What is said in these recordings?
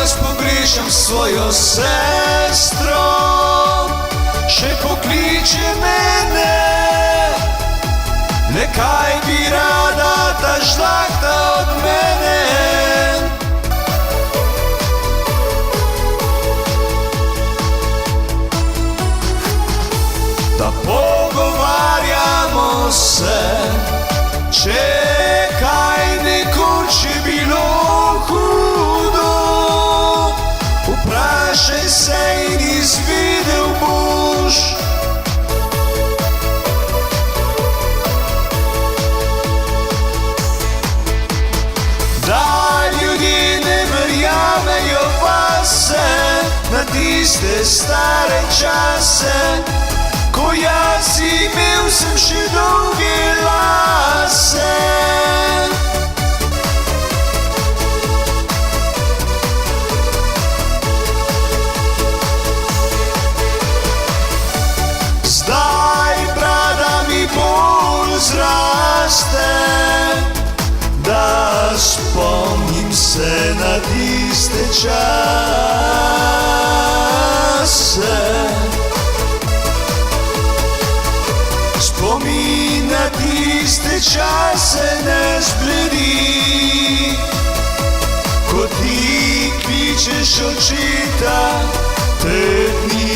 jaz pogrešam svojo sestro, še pokliče mene, le kaj bi rada ta žlahta od mene. Da pogovarjamo se, če kaj nekoč je bilo hudo, vprašaj se in izvedel boš. Da ljudje ne verjamejo vase na tiste stare čase, ko jaz imel sem še dolge lase. Zdaj brada mi bolj zraste, da spomnim se na tiste čase. Spomin na tiste čase ne zbledi, ko ti kličeš očeta te dni.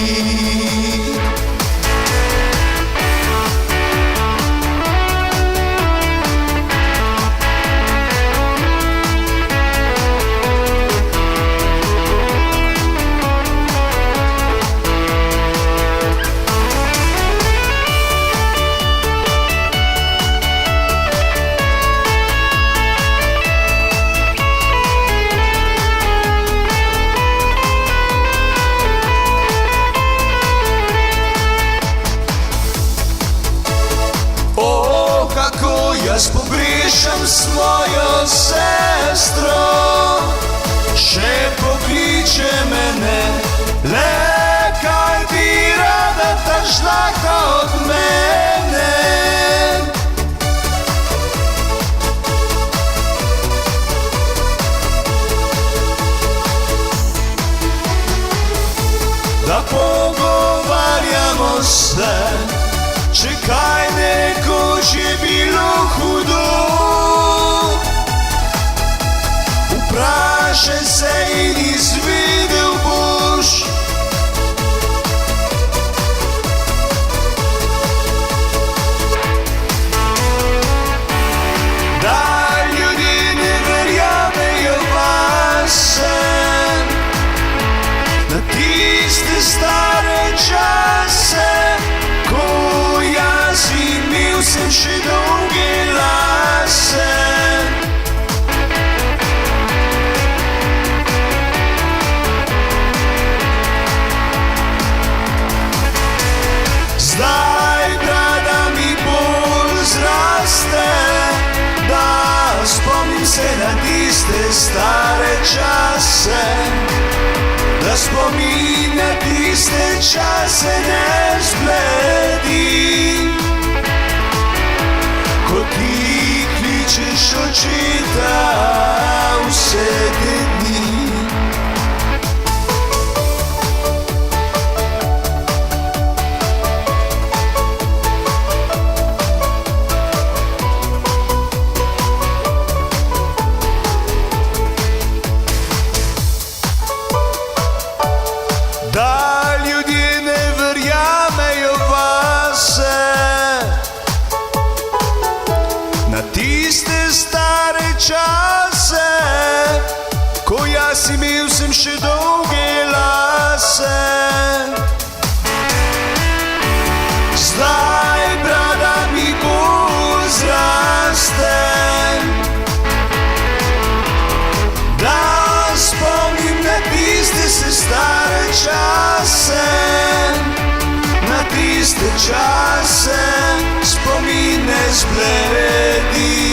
Jaz pogrešam svojo sestro, še pokliče mene, le kaj bi rada ta žlahta od mene. Da pogovarjamo se, če kaj nekoč je bilo hudo, vprašaj se in izvedel boš. Da ljudje ne verjamejo vase na tiste stare čase, ko jaz imel sem še dolge lase. Zdaj brada mi bolj zraste, da spomnim se na tiste stare čase, da spomin na tiste čase ne zbledi, ko ti kličeš očeta vse te dni. Da ljudje ne verjamejo vase na tiste stare čase, ko jaz imel sem še dolge lase. Zdaj brada mi bolj zraste, da spomnim na tiste stare čase, na tiste čase spomin ne zbledi.